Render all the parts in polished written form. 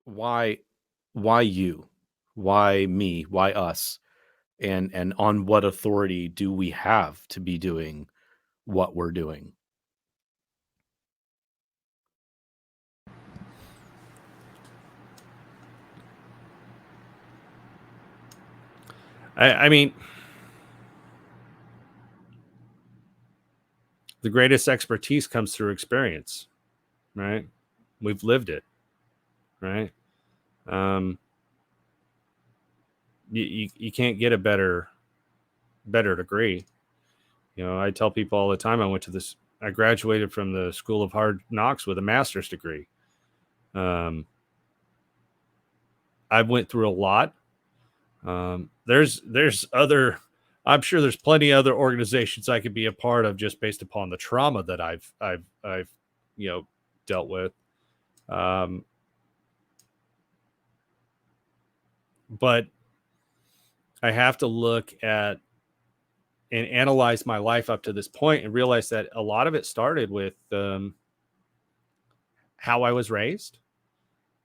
why why you? Why me? Why us? And on what authority do we have to be doing what we're doing? I mean, the greatest expertise comes through experience, right? We've lived it, right? Um, you can't get a better degree. I tell people all the time. I graduated from the School of Hard Knocks with a master's degree. Um, I went through a lot. There's other. I'm sure there's plenty of other organizations I could be a part of just based upon the trauma that I've dealt with. Um, but I have to look at and analyze my life up to this point and realize that a lot of it started with how I was raised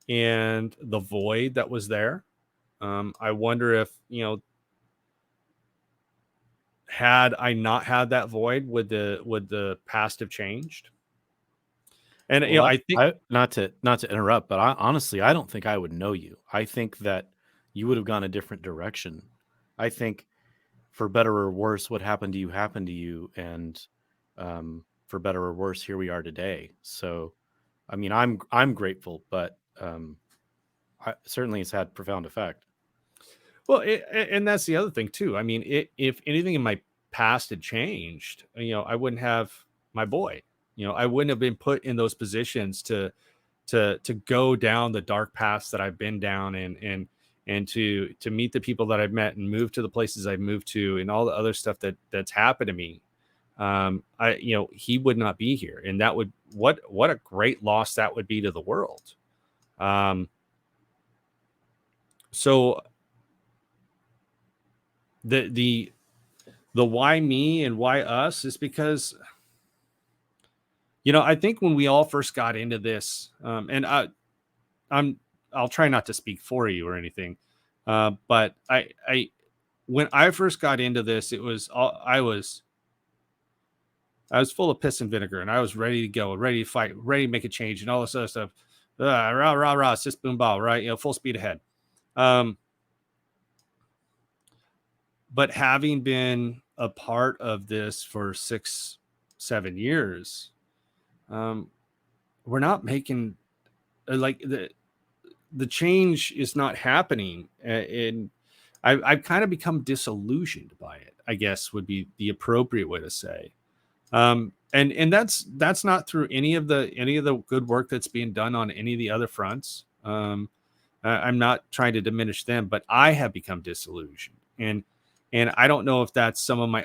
and the void that was there. I wonder if, had I not had that void, would the past have changed? And Well, I think, I not to interrupt, but honestly, I don't think I would know you. I think that you would have gone a different direction. I think, for better or worse, what happened to you, and for better or worse, here we are today. So, I mean, I'm grateful, but certainly it's had profound effect. well, and that's the other thing too. I mean, if anything in my past had changed, I wouldn't have my boy. I wouldn't have been put in those positions to go down the dark paths that I've been down, and to meet the people that I've met and move to the places I've moved to, and all the other stuff that's happened to me. He would not be here, and that would what a great loss that would be to the world. Um, so the the why me and why us is because I think when we all first got into this, and I'm I'll try not to speak for you or anything, but I when I first got into this, it was I was full of piss and vinegar, and I was ready to go, ready to fight, ready to make a change, and all this other stuff. Rah rah rah, sis boom bow, right? Full speed ahead. Um, but having been a part of this for 6, 7 years, um, we're not making like the change is not happening, and I've kind of become disillusioned by it, I guess would be the appropriate way to say. And that's not through any of the good work that's being done on any of the other fronts. I'm not trying to diminish them, but I have become disillusioned, and I don't know if that's some of my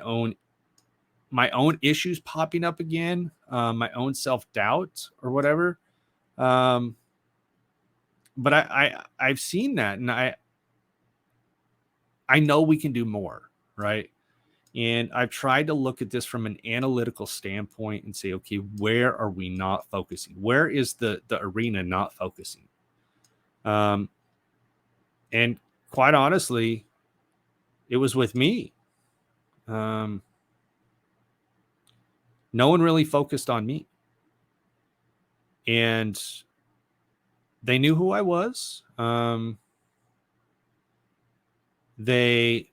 own issues popping up again, my own self doubt or whatever. Um, but I've seen that, and I know we can do more, right? And I've tried to look at this from an analytical standpoint and say, okay, where are we not focusing? Where is the arena not focusing? Um, and quite honestly, it was with me. Um, no one really focused on me, and they knew who I was. They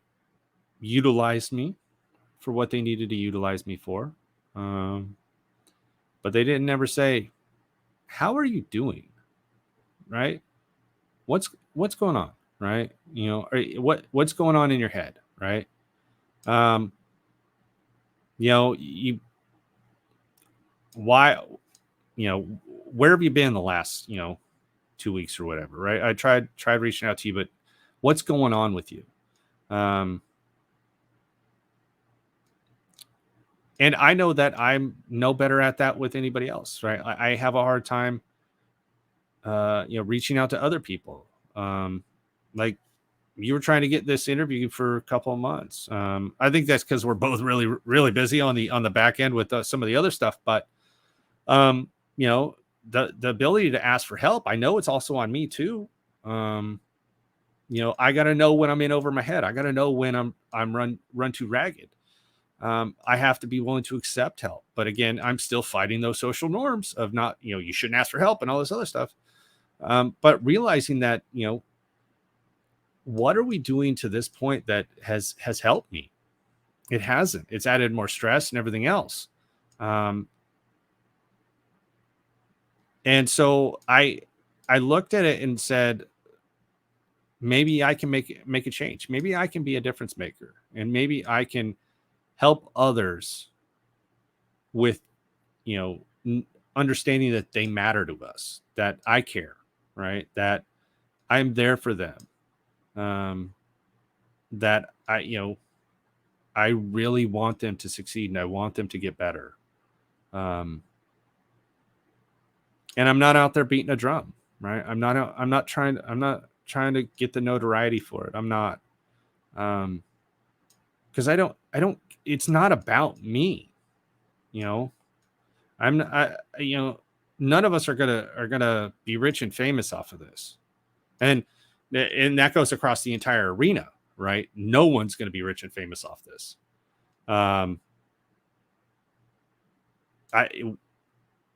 utilized me for what they needed to utilize me for. Um, but they didn't ever say, "How are you doing?" Right? What's going on? Right? What's going on in your head? Right? Um, you why where have you been the last 2 weeks or whatever? Right? I tried reaching out to you, but what's going on with you? Um, and I know that I'm no better at that with anybody else. Right? I have a hard time reaching out to other people. Like you were trying to get this interview for a couple of months. I think that's because we're both really, really busy on the back end with some of the other stuff. But um, you know, the ability to ask for help, I know it's also on me too. I got to know when I'm in over my head. I got to know when I'm run too ragged. I have to be willing to accept help. But again, I'm still fighting those social norms of not, you shouldn't ask for help and all this other stuff. But realizing that, what are we doing to this point that has helped me? It hasn't. It's added more stress and everything else. And so I looked at it and said, maybe I can make a change. Maybe I can be a difference maker, and maybe I can help others with, understanding that they matter to us, that I care, right? That I'm there for them. That I really want them to succeed and I want them to get better. And I'm not out there beating a drum, right? I'm not trying to get the notoriety for it. I'm not, because it's not about me, you know. None of us are gonna be rich and famous off of this, and that goes across the entire arena, right? No one's gonna be rich and famous off this. I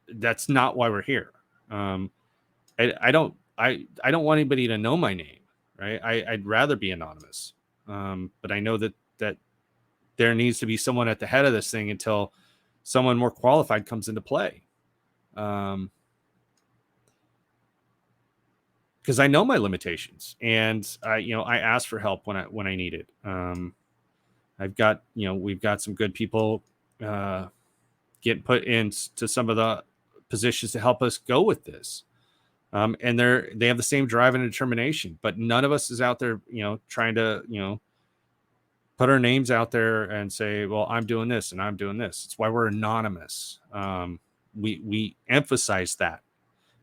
That's not why we're here. I don't want anybody to know my name, right? I'd rather be anonymous. But I know that there needs to be someone at the head of this thing until someone more qualified comes into play. Because I know my limitations, and I ask for help when I need it. We've got some good people get put into some of the positions to help us go with this. And they have the same drive and determination, but none of us is out there, trying to, put our names out there and say, well, I'm doing this and I'm doing this. It's why we're anonymous. We emphasize that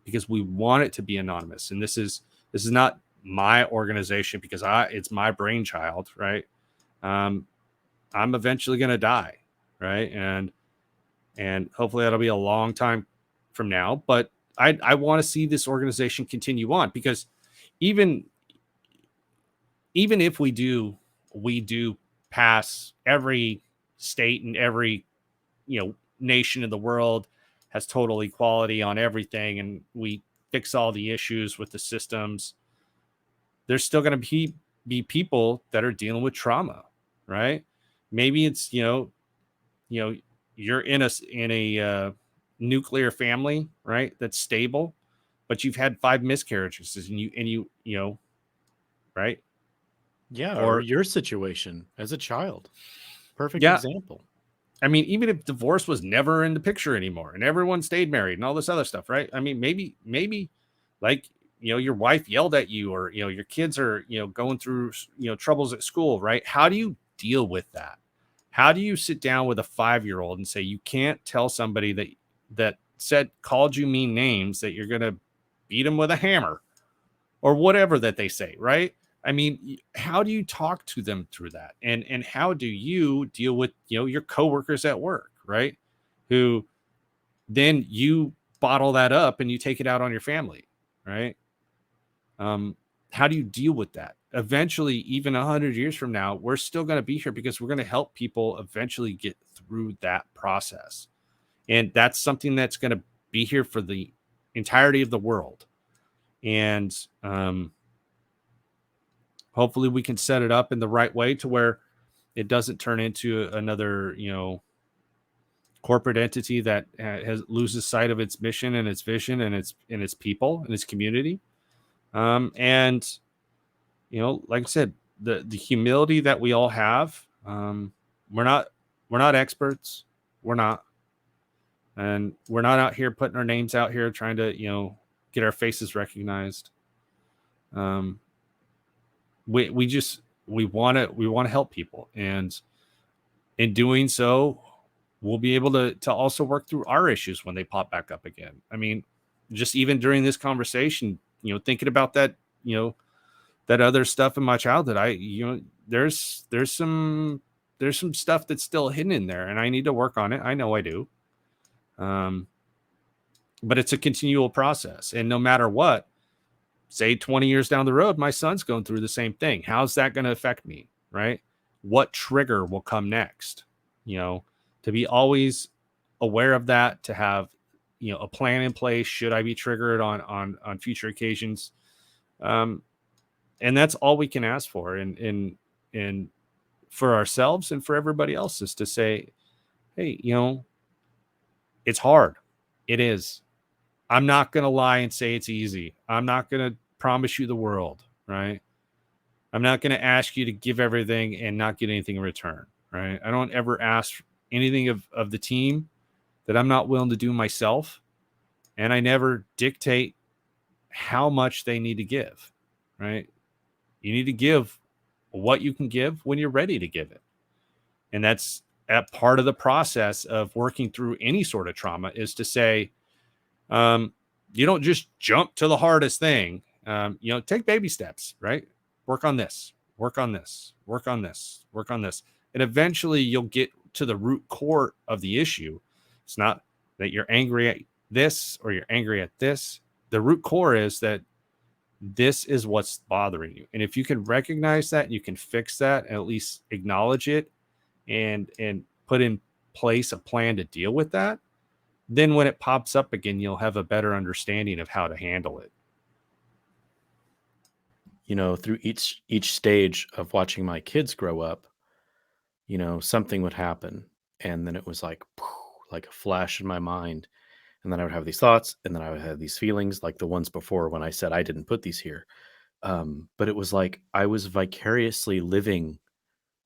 because we want it to be anonymous. And this is not my organization because it's my brainchild, right? I'm eventually going to die, right? And hopefully that'll be a long time from now. But I want to see this organization continue on, because even if we do pass every state and every nation in the world has total equality on everything, and we fix all the issues with the systems, there's still going to be people that are dealing with trauma, right? Maybe it's you're in a nuclear family, right? That's stable, but you've had 5 miscarriages, and you right? Yeah, or Or your situation as a child. Perfect yeah, example. I mean, even if divorce was never in the picture anymore and everyone stayed married and all this other stuff, right? I mean, maybe like, your wife yelled at you, or, your kids are, going through, troubles at school, right? How do you deal with that? How do you sit down with a 5-year-old and say, you can't tell somebody that called you mean names, that you're going to beat them with a hammer or whatever that they say, right? I mean, how do you talk to them through that? And how do you deal with, your coworkers at work, right? Who then you bottle that up and you take it out on your family, right? How do you deal with that? Eventually, even 100 years from now, we're still going to be here because we're going to help people eventually get through that process. And that's something that's going to be here for the entirety of the world. And hopefully we can set it up in the right way to where it doesn't turn into another, corporate entity that loses sight of its mission and its vision and its people and its community. And like I said, the humility that we all have, we're not experts. We're not. And we're not out here putting our names out here trying to, get our faces recognized. We want to help people, and in doing so, we'll be able to also work through our issues when they pop back up again. I mean, just even during this conversation, thinking about that, that other stuff in my childhood, there's some stuff that's still hidden in there, and I need to work on it. I know I do. but it's a continual process. And no matter what, say 20 years down the road, my son's going through the same thing. How's that going to affect me? Right? What trigger will come next? You know, to be always aware of that, to have, a plan in place should I be triggered on future occasions. Um, and that's all we can ask for. And for ourselves and for everybody else is to say, hey, it's hard. It is. I'm not going to lie and say it's easy. I'm not going to promise you the world, right? I'm not going to ask you to give everything and not get anything in return, right? I don't ever ask anything of the team that I'm not willing to do myself. And I never dictate how much they need to give, right? You need to give what you can give when you're ready to give it. And that's a part of the process of working through any sort of trauma is to say, you don't just jump to the hardest thing. Take baby steps, right? Work on this, work on this, work on this, work on this. And eventually you'll get to the root core of the issue. It's not that you're angry at this or you're angry at this. The root core is that this is what's bothering you. And if you can recognize that, you can fix that and at least acknowledge it and put in place a plan to deal with that, then when it pops up again, you'll have a better understanding of how to handle it. Through each stage of watching my kids grow up, something would happen, and then it was like like a flash in my mind, and then I would have these thoughts, and then I would have these feelings, like the ones before when I said I didn't put these here. But it was like I was vicariously living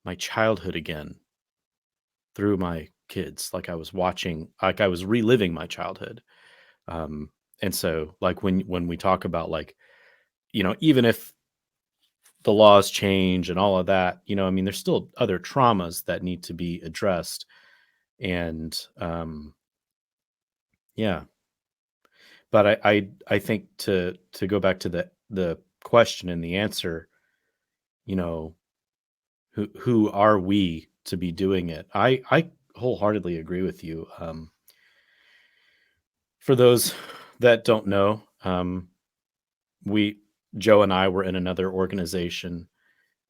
my childhood again through my kids, like I was reliving my childhood. Um, and so, like when we talk about, like, even if the laws change and all of that, I mean, there's still other traumas that need to be addressed. And yeah, but I think to go back to the question and the answer, you know, who are we to be doing it? I wholeheartedly agree with you. For those that don't know, we Joe and I were in another organization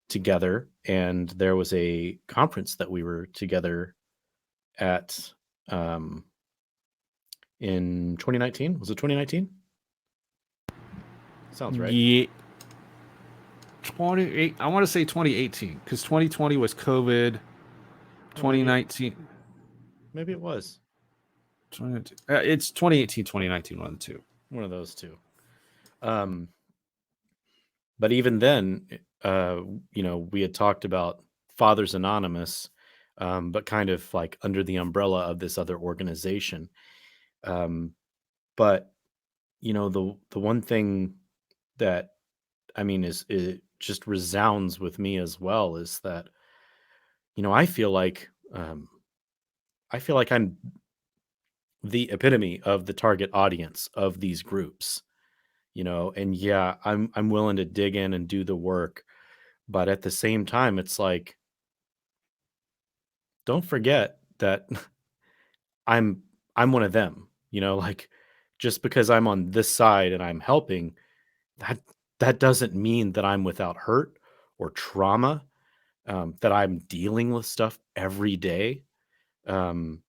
together, and there was a conference that we were together at um, in 2019. Was it 2019? Sounds right. Yeah, 28. I want to say 2018 because 2020 was COVID. Oh, maybe 2019. maybe it was It's 2018, 2019, one of the two. one of those two. Um, but even then, we had talked about Fathers Anonymous, but kind of like under the umbrella of this other organization. Um, but the one thing that, I mean, is it just resounds with me as well is that, I feel like I'm the epitome of the target audience of these groups, and yeah, I'm willing to dig in and do the work, but at the same time, it's like, don't forget that I'm I'm one of them, like, just because I'm on this side and I'm helping, that that doesn't mean that I'm without hurt or trauma, that I'm dealing with stuff every day. Um,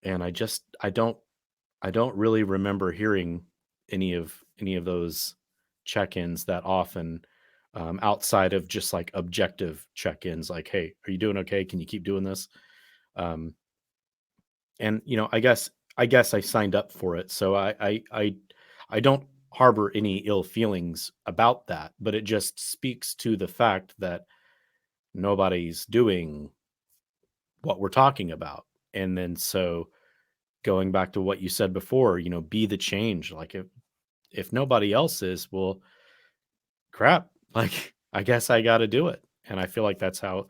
and I don't really remember hearing any of those check-ins that often, outside of just like objective check-ins, like, "Hey, are you doing okay? Can you keep doing this?" Um, and I guess I signed up for it, so I don't harbor any ill feelings about that, but it just speaks to the fact that nobody's doing what we're talking about. And then, so going back to what you said before, be the change. Like, if nobody else is, well, crap. Like, I guess I got to do it. And I feel like that's how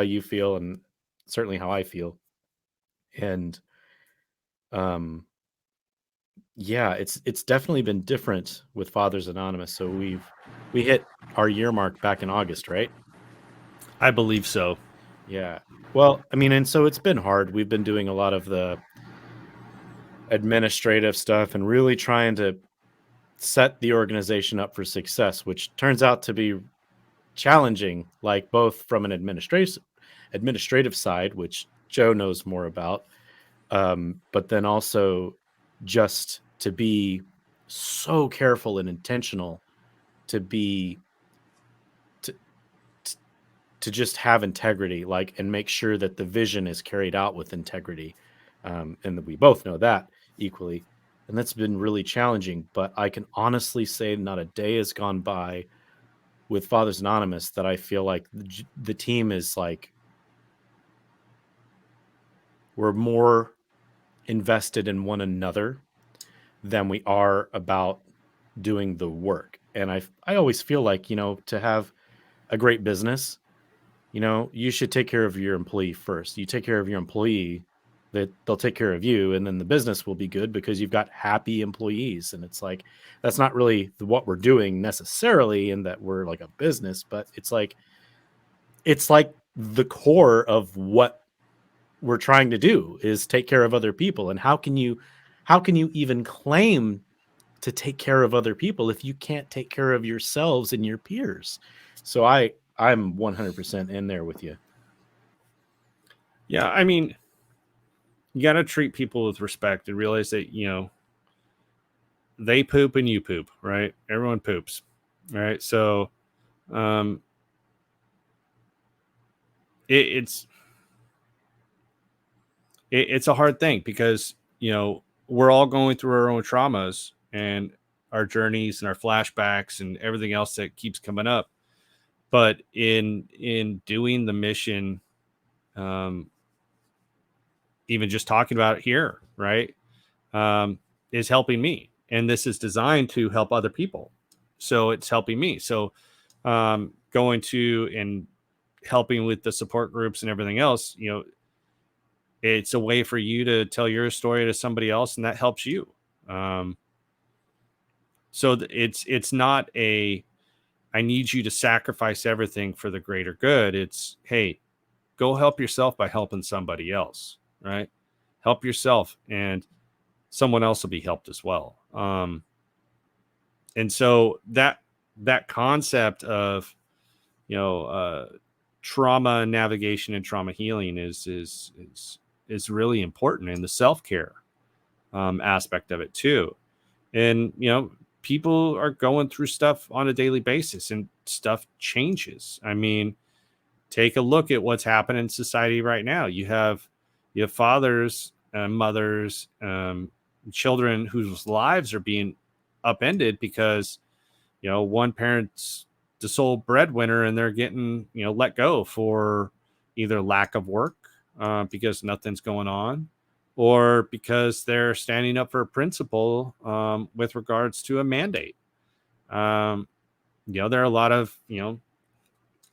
you feel, and certainly how I feel. And um yeah, it's definitely been different with Fathers Anonymous. So we hit our year mark back in August, right? I believe so. Yeah. Well, I mean, and so it's been hard. We've been doing a lot of the administrative stuff and really trying to set the organization up for success, which turns out to be challenging, like both from an administrative side, which Joe knows more about, but then also just to be so careful and intentional to be to, to just have integrity, like, and make sure that the vision is carried out with integrity, and that we both know that equally, and that's been really challenging. But I can honestly say not a day has gone by with Fathers Anonymous that I feel like the team is like, we're more invested in one another than we are about doing the work. And I always feel like, to have a great business, you should take care of your employee first. You take care of your employee, that they'll take care of you, and then the business will be good because you've got happy employees. And it's like, that's not really what we're doing necessarily, in that we're like a business, but it's like the core of what we're trying to do is take care of other people. And how can you even claim to take care of other people if you can't take care of yourselves and your peers? So I'm 100% in there with you. Yeah, I mean, you got to treat people with respect and realize that, they poop and you poop, right? Everyone poops, right? So, um, it's it's a hard thing because we're all going through our own traumas and our journeys and our flashbacks and everything else that keeps coming up. But in doing the mission, um, even just talking about it here, right, is helping me, and this is designed to help other people. So it's helping me. So going to and helping with the support groups and everything else, it's a way for you to tell your story to somebody else, and that helps you. Um, so it's not a I need you to sacrifice everything for the greater good. It's, hey, go help yourself by helping somebody else, right? Help yourself, and someone else will be helped as well. And so that concept of you know uh, trauma navigation and trauma healing is really important in the self care aspect of it too. And people are going through stuff on a daily basis, and stuff changes. I mean, take a look at what's happening in society right now. You have fathers, mothers, children whose lives are being upended because one parent's the sole breadwinner and they're getting let go for either lack of work, because nothing's going on, or because they're standing up for a principle, with regards to a mandate. um, there are a lot of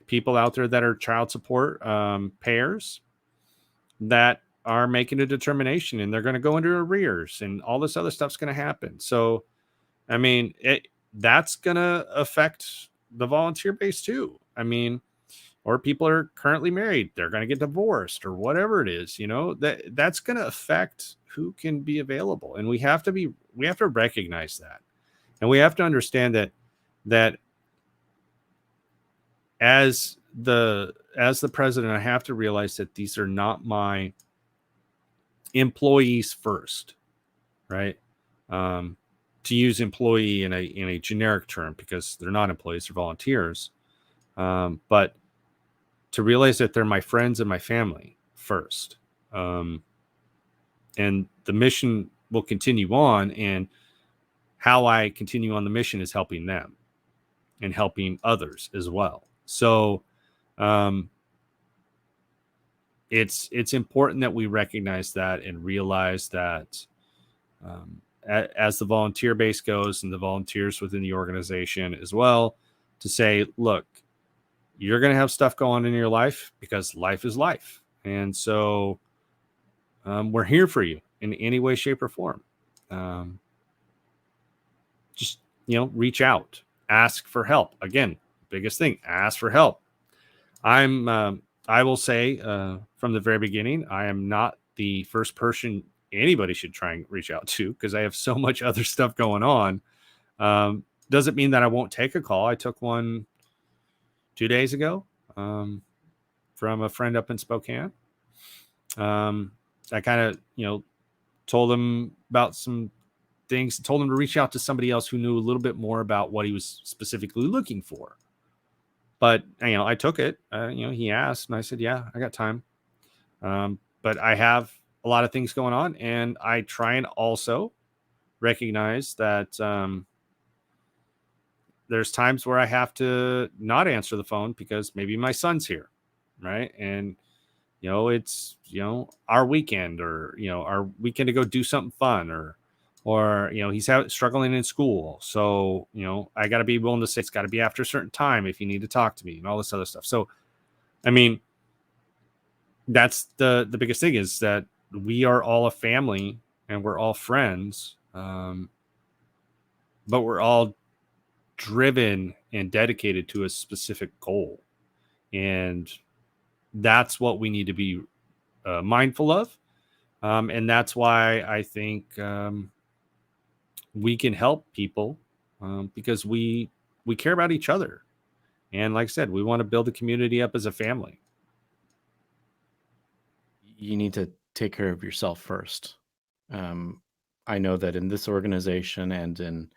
people out there that are child support payers that are making a determination, and they're going to go into arrears, and all this other stuff's going to happen. So I mean, that's going to affect the volunteer base too. I mean, or people are currently married, they're going to get divorced or whatever it is, that's going to affect who can be available. And we have to recognize that. And we have to understand that as the president, I have to realize that these are not my employees first, right? Um, to use employee in a generic term, because they're not employees, they're volunteers. But to realize that they're my friends and my family first. Um, and the mission will continue on, and how I continue on the mission is helping them and helping others as well. So um, it's important that we recognize that and realize that, as the volunteer base goes and the volunteers within the organization as well, to say, look, you're going to have stuff go on in your life because life is life. And so we're here for you in any way, shape, or form. Um, just, reach out, ask for help. Again, biggest thing, ask for help. I will say, from the very beginning, I am not the first person anybody should try and reach out to, because I have so much other stuff going on. Doesn't mean that I won't take a call. I took one 2 days ago, from a friend up in Spokane. I kind of, told him about some things, told him to reach out to somebody else who knew a little bit more about what he was specifically looking for. But, I took it. He asked, and I said, yeah, I got time. But I have a lot of things going on, and I try and also recognize that there's times where I have to not answer the phone because maybe my son's here, right? And it's our weekend, or our weekend to go do something fun, or he's struggling in school, so I got to be willing to say it's got to be after a certain time if you need to talk to me, and all this other stuff. So I mean, that's the biggest thing, is that we are all a family and we're all friends, but we're all driven and dedicated to a specific goal, and that's what we need to be mindful of. And that's why I think we can help people, because we care about each other, and like I said, we want to build the community up as a family. You need to take care of yourself first. Um, I know that in this organization and in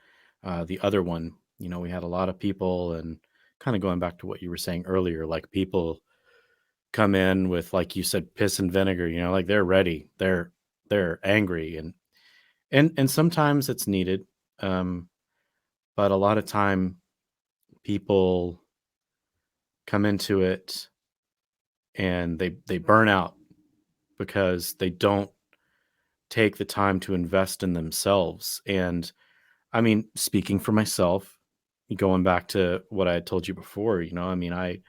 the other one, we had a lot of people, and kind of going back to what you were saying earlier, like people come in with, like you said, piss and vinegar, like they're ready, they're angry, and sometimes it's needed. Um, but a lot of time people come into it and they burn out because they don't take the time to invest in themselves. And I mean, speaking for myself, going back to what I had told you before, I mean, I,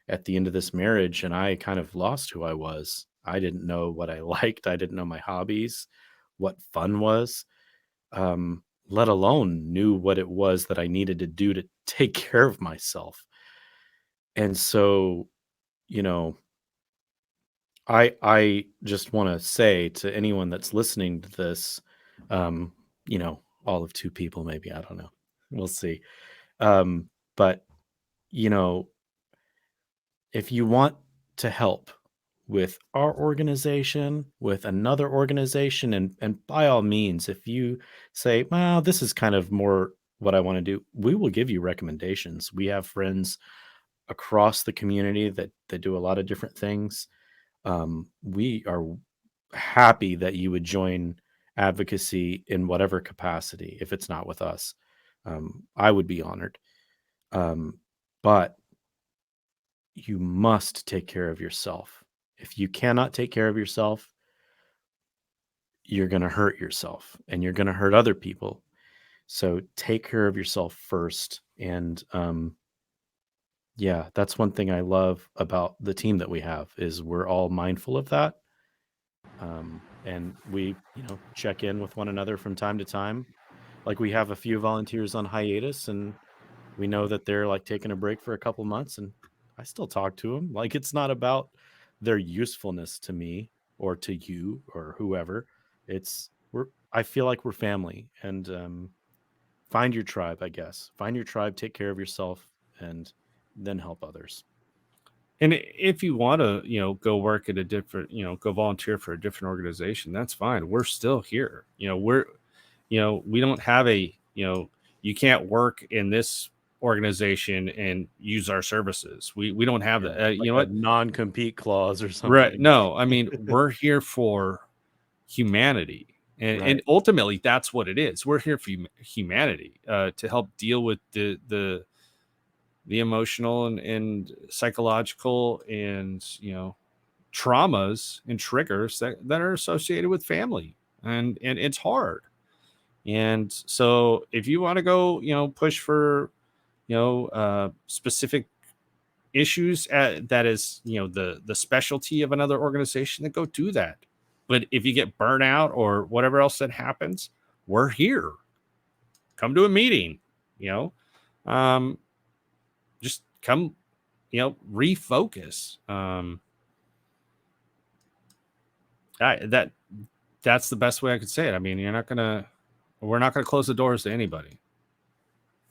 at the end of this marriage, and I kind of lost who I was. I didn't know what I liked. I didn't know my hobbies, what fun was, let alone knew what it was that I needed to do to take care of myself. And so, you know, I just want to say to anyone that's listening to this, um, all of two people, maybe, I don't know. We'll see. But you know, if you want to help with our organization, with another organization, and by all means, if you say, well, this is kind of more what I want to do, we will give you recommendations. We have friends across the community that do a lot of different things. We are happy that you would join advocacy in whatever capacity. If it's not with us, I would be honored. But you must take care of yourself. If you cannot take care of yourself, you're going to hurt yourself and you're going to hurt other people. So take care of yourself first. And yeah, that's one thing I love about the team that we have, is we're all mindful of that. And we, check in with one another from time to time. Like, we have a few volunteers on hiatus, and we know that they're like taking a break for a couple months, and I still talk to them. Like, it's not about their usefulness to me or to you or whoever. I feel like we're family, and find your tribe, I guess. Find your tribe, take care of yourself, and then help others. And if you want to, go work at a different, go volunteer for a different organization, that's fine. We're still here. We don't have you can't work in this organization and use our services. We don't have Yeah, that. You like know a what? non-compete clause or Right. something. No, I mean, we're here for humanity. And Right. ultimately, that's what it is. We're here for humanity, to help deal with the emotional and psychological and traumas and triggers that are associated with family, and it's hard. And so if you want to go push for specific issues that is the specialty of another organization, then go do that. But if you get burnt out or whatever else that happens, we're here. Come to a meeting, you know um just come, refocus. That that's the best way I could say it. I mean, we're not gonna close the doors to anybody.